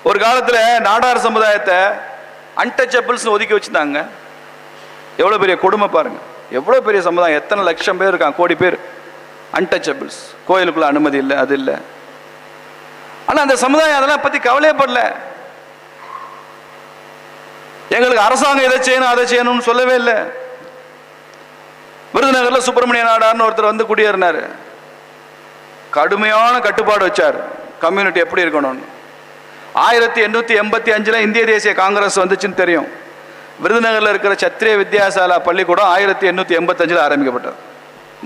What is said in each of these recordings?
ஒரு காலத்தில் நாடார் சமுதாயத்தை அன்டச்சபிள்ஸ் ஒதுக்கி வச்சுருந்தாங்க. எவ்வளோ பெரிய கொடுமை பாருங்க, எவ்வளோ பெரிய சமுதாயம், எத்தனை லட்சம் பேர் இருக்காங்க, கோடி பேர் அன்டச்சபிள்ஸ். கோயிலுக்குள்ள அனுமதி இல்லை, அது இல்லை. ஆனால் அந்த சமுதாயம் அதெல்லாம் பற்றி கவலையப்படல. எங்களுக்கு அரசாங்கம் இதை செய்யணும் அதை செய்யணும்னு சொல்லவே இல்லை. விருதுநகர்ல சுப்பிரமணிய நாடார்னு ஒருத்தர் வந்து குடியேறினார். கடுமையான கட்டுப்பாடு வச்சார், கம்யூனிட்டி எப்படி இருக்கணும்னு. 1885 இந்திய தேசிய காங்கிரஸ் வந்துச்சுன்னு தெரியும். விருதுநகர்ல இருக்கிற சத்திரிய வித்யாசாலா பள்ளிக்கூடம் 1885 ஆரம்பிக்கப்பட்டது,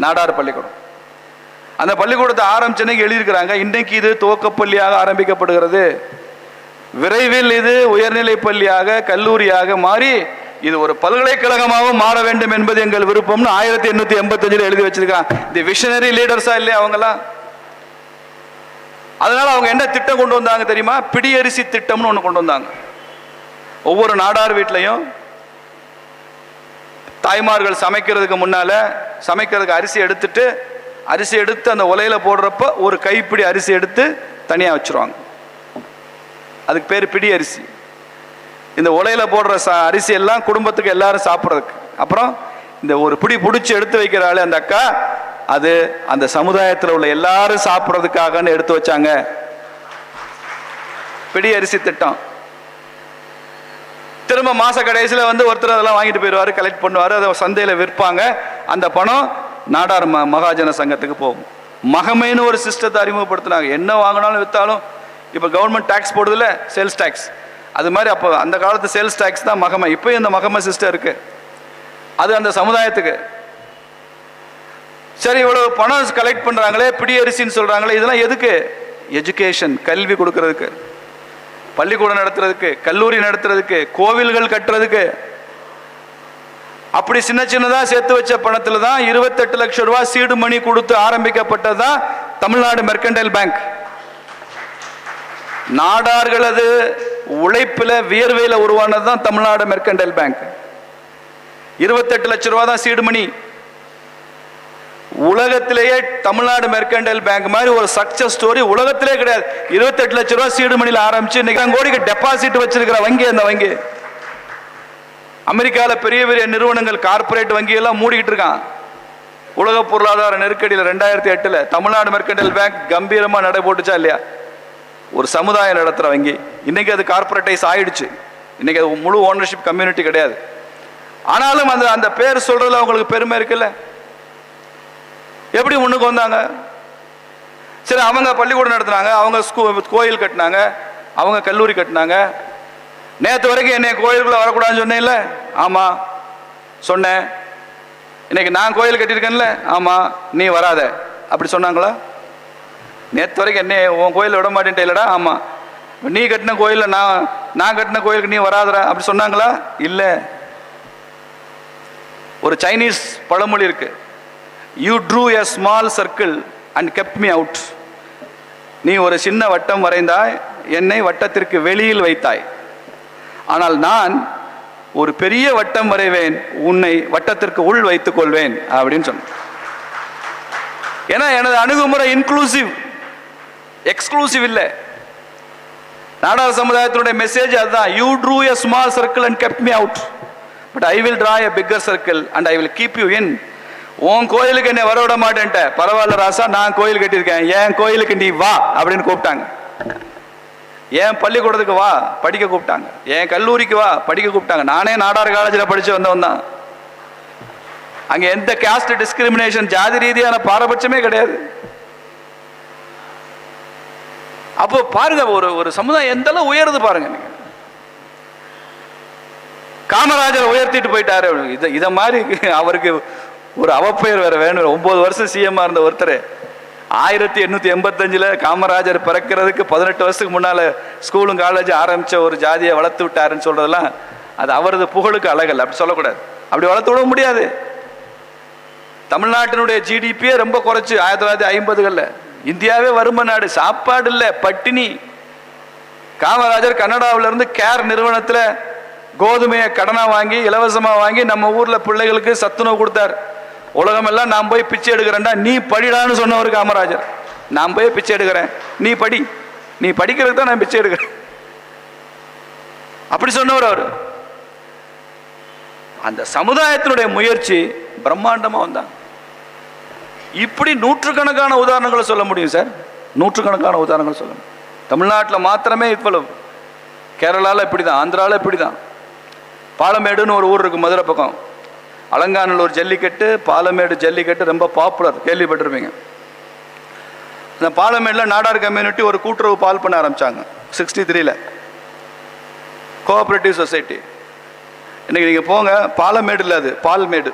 நாடார் பள்ளிக்கூடம். அந்த பள்ளிக்கூடத்தை ஆரம்பிச்சனைக்கு எழுதியிருக்கிறாங்க, இன்றைக்கு இது துவக்கப்பள்ளியாக ஆரம்பிக்கப்படுகிறது, விரைவில் இது உயர்நிலை பள்ளியாக கல்லூரியாக மாறி இது ஒரு பல்கலைக்கழகமாக மாற வேண்டும் என்பது எங்கள் விருப்பம்னு 1885 எழுதி வச்சிருக்காங்க. தி விஷனரி லீடர்ஸா இல்லையா அவங்கெல்லாம்? அதனால அவங்க என்ன திட்டம் கொண்டு வந்தாங்க தெரியுமா? பிடியரிசி திட்டம்னு ஒன்று கொண்டு வந்தாங்க. ஒவ்வொரு நாடார் வீட்லையும் தாய்மார்கள் சமைக்கிறதுக்கு முன்னால சமைக்கிறதுக்கு அரிசி எடுத்து அந்த உலையில போடுறப்ப ஒரு கைப்பிடி அரிசி எடுத்து தனியாக வச்சிருவாங்க. அதுக்கு பேர் பிடி அரிசி. இந்த உலையில போடுற அரிசி எல்லாம் குடும்பத்துக்கு எல்லாரும் சாப்பிட்றதுக்கு. அப்புறம் இந்த ஒரு பிடி பிடிச்சி எடுத்து வைக்கிறாள் அந்த அக்கா, அது அந்த சமுதாயத்தில் உள்ள எல்லாரும் சாப்பிட்றதுக்காகன்னு எடுத்து வச்சாங்க. பிடி அரிசி திட்டம். திரும்ப மாச கடைசியில் வந்து ஒருத்தர் அதெல்லாம் வாங்கிட்டு போயிடுவாரு, கலெக்ட் பண்ணுவார், அதை சந்தையில் விற்பாங்க. அந்த பணம் நாடார் மகாஜன சங்கத்துக்கு போகும். மகமைன்னு ஒரு சிஸ்டத்தை அறிமுகப்படுத்தினாங்க. என்ன வாங்கினாலும் விற்றாலும் இப்போ கவர்மெண்ட் டேக்ஸ் போடுதில்ல, சேல்ஸ் டேக்ஸ், அது மாதிரி அப்போ அந்த காலத்து சேல்ஸ் டேக்ஸ் தான் மகமை. இப்போயும் இந்த மகமை சிஸ்டம் இருக்கு, அது அந்த சமுதாயத்துக்கு. சரி, இவ்வளவு பணம் கலெக்ட் பண்றாங்களே, பிடி அரிசின்னு சொல்றாங்களே, இதெல்லாம் எதுக்கு? எஜுகேஷன், கல்வி கொடுக்கறதுக்கு, பள்ளிக்கூடம் நடத்துறதுக்கு, கல்லூரி நடத்துறதுக்கு, கோவில்கள் கட்டுறதுக்கு. அப்படி சின்ன சின்னதா சேர்த்து வச்ச பணத்துல தான் 28 லட்சம் ரூபாய் சீடு மணி கொடுத்து ஆரம்பிக்கப்பட்டதுதான் தமிழ்நாடு மெர்கன்டைல் பேங்க். நாடார்களது உழைப்புல வியர்வையில உருவானது தான் தமிழ்நாடு மெர்கன்டைல் பேங்க். 28 லட்சம் ரூபாய் தான் சீடு மணி. உலகத்திலேயே தமிழ்நாடு மெர்கன்டைல் பேங்க் மாதிரி ஒரு சக்சஸ் ஸ்டோரி உலகத்திலே கிடையாது. 28 லட்சம் ரூபாய் சீடு மணியில் ஆரம்பிச்சு இன்னைக்கு கோடிக்கு டெபாசிட் வச்சிருக்கிற வங்கி அந்த வங்கி. அமெரிக்காவில் பெரிய பெரிய நிறுவனங்கள், கார்பரேட் வங்கி எல்லாம் மூடிக்கிட்டு இருக்கான். உலக பொருளாதார நெருக்கடியில் 2008 தமிழ்நாடு மெர்கன்டைல் பேங்க் கம்பீரமா நடை போட்டுச்சா இல்லையா? ஒரு சமுதாயம் நடத்துற வங்கி. இன்னைக்கு அது கார்பரேட்டைஸ் ஆயிடுச்சு, இன்னைக்கு அது முழு ஓனர்ஷிப் கம்யூனிட்டி கிடையாது. ஆனாலும் அந்த அந்த பேர் சொல்றதுல அவங்களுக்கு பெருமை இருக்குல்ல. எப்படி முன்னுக்கு வந்தாங்க? சரி, அவங்க பள்ளிக்கூடம் நடத்துனாங்க, அவங்க கோயில் கட்டினாங்க, அவங்க கல்லூரி கட்டினாங்க. நேற்று வரைக்கும் என்னை கோயிலுக்குள்ள வரக்கூடாதுன்னு சொன்னேன்ல? ஆமா சொன்னேன். இன்னைக்கு நான் கோயில் கட்டியிருக்கேன்ல? ஆமா, நீ வராத அப்படி சொன்னாங்களா? நேற்று வரைக்கும் என்ன உன் கோயிலில் விட மாட்டேன்ட்டு இல்லடா? ஆமா. நீ கட்டின கோயிலில் நான் கட்டின கோயிலுக்கு நீ வராதடா அப்படி சொன்னாங்களா? இல்லை. ஒரு சைனீஸ் பழமொழி இருக்கு, you true a small circle and kept me out. நீ ஒரு சின்ன வட்டம் வரைந்தாய், என்னை வட்டத்திற்கு வெளியில் வைத்தாய். ஆனால் நான் ஒரு பெரிய வட்டம் வரைவேன், உன்னை வட்டத்திற்கு உள் வைத்துக் கொள்வேன் அப்படின்னு சொன்ன. ஏன்னா எனது அணுகுமுறை இன்க்ளூசிவ், எக்ஸ்க்ளூசிவ் இல்லை. நாடார் சமுதாயத்தினுடைய மெசேஜ் அதுதான். You true a small circle and kept me out, but I will draw a bigger circle and I will keep you in. உன் கோயிலுக்கு என்ன வரவிட மாட்டேன்ட்ட, பரவாயில்ல ராசா, நான் கோயில் கட்டியிருக்கேன், என் கோயிலுக்கு நீ வா அப்படின்னு கூப்பிட்டாங்க. என் பள்ளிக்கூடத்துக்கு வா படிக்க கூப்பிட்டாங்க, என் கல்லூரிக்கு வா படிக்க கூப்பிட்டாங்க. நானே நாடார் காலேஜில் படிச்சு வந்தவன் தான். அங்க எந்த காஸ்ட் டிஸ்கிரிமினேஷன், ஜாதி ரீதியான பாரபட்சமே கிடையாது. அப்போ பாருங்க, ஒரு சமுதாயம் எந்த அளவு உயருது பாருங்க. காமராஜர் உயர்த்திட்டு போயிட்டாரு. இத மாதிரி அவருக்கு ஒரு அவப்பெயர் வேற வேணும். 9 வருஷம் சிஎம் இருந்த ஒருத்தர் 1885 காமராஜர் பிறக்கிறதுக்கு 18 வருஷத்துக்கு முன்னால ஸ்கூலும் காலேஜ் ஆரம்பிச்ச ஒரு ஜாதியை வளர்த்து விட்டாருன்னு சொல்றதெல்லாம் அது அவரது புகழுக்கு அழகல். அப்படி சொல்லக்கூடாது, அப்படி வளர்த்து விட முடியாது. தமிழ்நாட்டினுடைய ஜிடிபியே ரொம்ப குறைச்சு 1950களில். இந்தியாவே வறுமை நாடு, சாப்பாடு இல்லை, பட்டினி. காமராஜர் கனடாவில இருந்து கேர் நிறுவனத்தில் கோதுமையை கடனா வாங்கி இலவசமா வாங்கி நம்ம ஊர்ல பிள்ளைகளுக்கு சத்துணவு கொடுத்தார். உலகம் எல்லாம் நான் போய் பிச்சை எடுக்கிறேன்டா, நீ படிடான்னு சொன்னவர் காமராஜர். நான் போய் பிச்சை எடுக்கிறேன், நீ படி, நீ படிக்கிறதுக்கு தான் நான் பிச்சை எடுக்கிறேன். அப்படி சொன்னவர் அவர். அந்த சமுதாயத்தினுடைய முயற்சி பிரம்மாண்டமா வந்தாங்க. இப்படி நூற்றுக்கணக்கான உதாரணங்களை சொல்ல முடியும் சார், நூற்றுக்கணக்கான உதாரணங்கள் சொல்ல முடியும். தமிழ்நாட்டில் மாத்திரமே இவ்வளவு, கேரளாவில் இப்படி தான், ஆந்திராவில் இப்படி தான். பாலமேடுன்னு ஒரு ஊர் இருக்குது மதுரை பக்கம், அலங்காநல்லூர் ஜல்லிக்கட்டு, பாலமேடு ஜல்லிக்கட்டு ரொம்ப பாப்புலர், கேள்விப்பட்டிருப்பீங்க. இந்த பாலமேடில் நாடார் கம்யூனிட்டி ஒரு கூட்டுறவு பால் பண்ண ஆரம்பித்தாங்க 63ல், கோஆப்ரேட்டிவ் சொசைட்டி. இன்றைக்கி நீங்கள் போங்க, பாலமேடு அது பால்மேடு,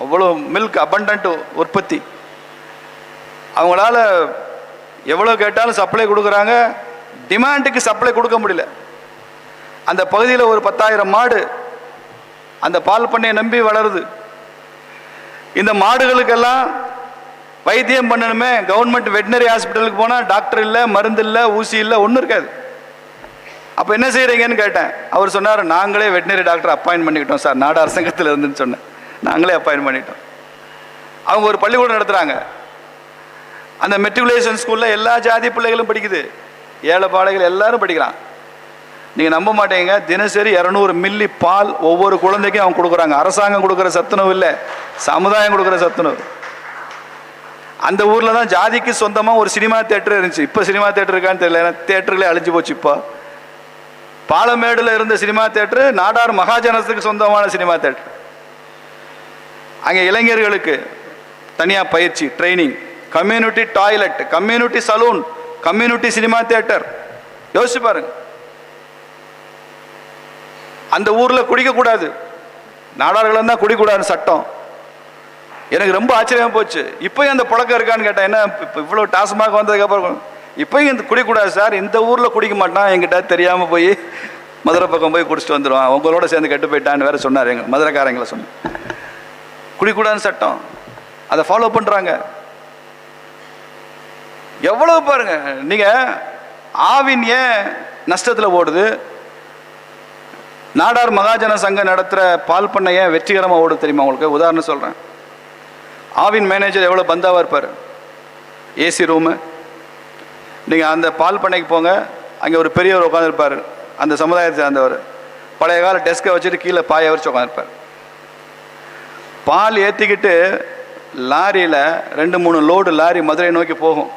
அவ்வளோ மில்க் அபண்டன்ட் உற்பத்தி. அவங்களால எவ்வளோ கேட்டாலும் சப்ளை கொடுக்குறாங்க, டிமாண்டுக்கு சப்ளை கொடுக்க முடியல. அந்த பகுதியில் ஒரு 10,000 மாடு அந்த பால் பண்ணையை நம்பி வளருது. இந்த மாடுகளுக்கெல்லாம் வைத்தியம் பண்ணணுமே, கவர்மெண்ட் வெட்டினரி ஹாஸ்பிட்டலுக்கு போனால் டாக்டர் இல்லை, மருந்து இல்லை, ஊசி இல்லை, ஒன்றும் இருக்காது. அப்போ என்ன செய்கிறீங்கன்னு கேட்டேன். அவர் சொன்னார், நாங்களே வெட்டினரி டாக்டர் அப்பாயின்ட் பண்ணிக்கிட்டோம் சார், நாடார் சங்கத்தில் இருந்துன்னு சொன்னேன். நாங்களே அப்பாயின்ட் பண்ணிட்டோம். அவங்க ஒரு பள்ளிக்கூடம் நடத்துகிறாங்க. அந்த மெட்ரிகுலேஷன் ஸ்கூலில் எல்லா ஜாதி பிள்ளைகளும் படிக்குது, ஏழை பாளைகள் எல்லாரும் படிக்கிறான். நீங்கள் நம்ப மாட்டீங்க, தினசரி 200 மில்லி பால் ஒவ்வொரு குழந்தைக்கும் அவங்க கொடுக்குறாங்க. அரசாங்கம் கொடுக்குற சத்துணவு இல்லை, சமுதாயம் கொடுக்குற சத்துணவு. அந்த ஊரில் தான் ஜாதிக்கு சொந்தமாக ஒரு சினிமா தேட்டர் இருந்துச்சு. இப்போ சினிமா தேட்டர் இருக்கான்னு தெரியல, ஏன்னா தேட்டர்களே அழிஞ்சு போச்சு. இப்போ பாலமேடில் இருந்த சினிமா தேட்டரு நாடார் மகாஜனத்துக்கு சொந்தமான சினிமா தேட்டர். அங்கே இளைஞர்களுக்கு தனியாக பயிற்சி, training, community toilet, community salon, community cinema theatre. யோசிச்சு பாருங்க. அந்த ஊரில் குடிக்கக்கூடாது, நாடார்கள் தான் குடிக்கூடாதுன்னு சட்டம். எனக்கு ரொம்ப ஆச்சரியமா போச்சு. இப்போயும் அந்த பழக்கம் இருக்கான்னு கேட்டேன். என்ன இவ்வளோ டாஸ்மாக் வந்ததுக்கப்புறம் இப்போயும் இந்த குடிக்கூடாது சார், இந்த ஊரில் குடிக்க மாட்டான், என்கிட்ட தெரியாமல் போய் மதுரை பக்கம் போய் குடிச்சிட்டு வந்துடுவான், உங்களோட சேர்ந்து கெட்டு போயிட்டான்னு வேற சொன்னார். எங்கள் மதுரைக்காரங்களை சொன்ன குடிக்கூடாதுன்னு சட்டம், அதை ஃபாலோ பண்ணுறாங்க. எவ்வளவு பாருங்க நீங்க. ஆவின் ஏன் நஷ்டத்தில் ஓடுது? நாடார் மகாஜன சங்கம் நடத்துகிற பால் பண்ணை ஏன் வெற்றிகரமாக ஓடுது தெரியுமா உங்களுக்கு? உதாரணம் சொல்கிறேன். ஆவின் மேனேஜர் எவ்வளோ பந்தாவாக இருப்பார், ஏசி ரூமு. நீங்கள் அந்த பால் பண்ணைக்கு போங்க, அங்கே ஒரு பெரியவர் உட்காந்துருப்பார், அந்த சமுதாயத்தை சேர்ந்தவர். பழைய கால டெஸ்கை வச்சுட்டு கீழே பாயை வச்சு உட்காந்துருப்பார். பால் ஏற்றிக்கிட்டு லாரியில் 2-3 லோடு லாரி மதுரை நோக்கி போகும்.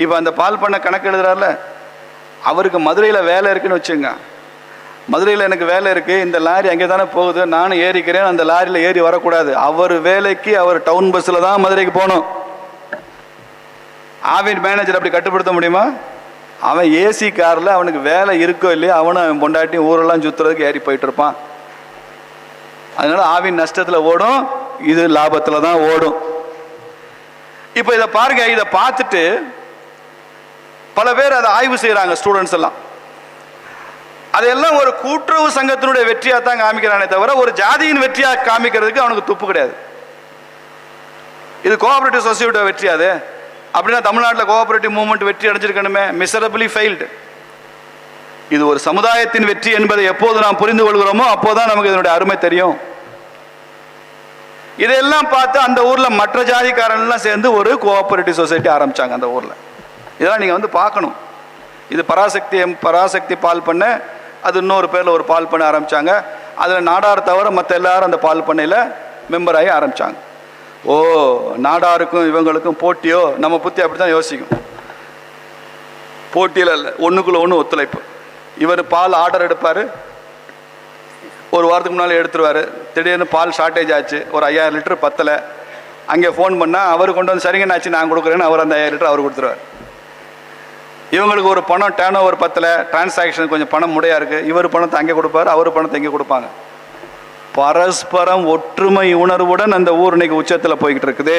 இப்போ அந்த பால் பண்ண கணக்கு எழுதுறாருல, அவருக்கு மதுரையில் வேலை இருக்குன்னு வச்சுங்க. மதுரையில் எனக்கு வேலை இருக்குது, இந்த லாரி அங்கே தானே போகுது, நானும் ஏறிக்கிறேன், அந்த லாரியில் ஏறி வரக்கூடாது. அவர் வேலைக்கு அவர் டவுன் பஸ்ஸில் தான் மதுரைக்கு போகணும். ஆவின் மேனேஜர் அப்படி கட்டுப்படுத்த முடியுமா? அவன் ஏசி காரில் அவனுக்கு வேலை இருக்கோ இல்லையோ அவன் பொண்டாட்டி ஊரெல்லாம் சுற்றுறதுக்கு ஏறி போயிட்டு இருப்பான். அதனால ஆவின் நஷ்டத்தில் ஓடும், இது லாபத்தில் தான் ஓடும். இப்போ இதை பாருங்க, இதை பார்த்துட்டு பல பேர் அதை ஆய்வு செய்கிறாங்க, ஸ்டூடெண்ட்ஸ் எல்லாம். அதையெல்லாம் ஒரு கூட்டுறவு சங்கத்தினுடைய வெற்றியாக தான் காமிக்கிறானே தவிர ஒரு ஜாதியின் வெற்றியாக காமிக்கிறதுக்கு அவனுக்கு துப்பு கிடையாது. இது கோஆபரேட்டிவ் சொசைட்டியோட வெற்றியாது. அப்படின்னா தமிழ்நாட்டில் கோஆபரேட்டிவ் மூவ்மெண்ட் வெற்றி அடைஞ்சிருக்கணுமே, மிசரபிளி ஃபெயில்டு. இது ஒரு சமுதாயத்தின் வெற்றி என்பதை எப்போது நாம் புரிந்து கொள்கிறோமோ அப்போதான் நமக்கு இதனுடைய அருமை தெரியும். இதெல்லாம் பார்த்து அந்த ஊர்ல மற்ற ஜாதிக்காரன்லாம் சேர்ந்து ஒரு கோஆபரேட்டிவ் சொசைட்டி ஆரம்பிச்சாங்க அந்த ஊர்ல. இதெல்லாம் நீங்க வந்து பார்க்கணும். இது பராசக்தி பால் பண்ண, அது இன்னொரு பேர்ல ஒரு பால் பண்ண ஆரம்பிச்சாங்க. அதுல நாடார் தவிர மற்ற எல்லாரும் அந்த பால் பண்ணையில மெம்பர் ஆகி ஆரம்பிச்சாங்க. ஓ, நாடாருக்கும் இவங்களுக்கும் போட்டியோ? நம்ம புத்தி அப்படித்தான் யோசிக்கும். போட்டியில் இல்லை, ஒன்றுக்குள்ள ஒன்று ஒத்துழைப்பு. இவர் பால் ஆர்டர் எடுப்பார், ஒரு வாரத்துக்கு முன்னால் எடுத்துருவார். திடீர்னு பால் ஷார்ட்டேஜ் ஆச்சு, ஒரு 5000 லிட்டர் பத்தலை. அங்கே ஃபோன் பண்ணால் அவர் கொண்டு வந்து சரிங்கன்னாச்சு நான் கொடுக்குறேன்னு அவர் அந்த 5000 லிட்டர் அவர் கொடுத்துருவார். இவங்களுக்கு ஒரு பணம் டேர்ன் ஓவர் பத்தலை, டிரான்சாக்ஷன் கொஞ்சம் பணம் முடையாக இருக்குது, இவர் பணத்தை அங்கே கொடுப்பார், அவர் பணத்தை இங்கே கொடுப்பாங்க. பரஸ்பரம் ஒற்றுமை உணர்வுடன் அந்த ஊர் இன்னைக்கு உச்சத்தில் போய்கிட்டு இருக்குது.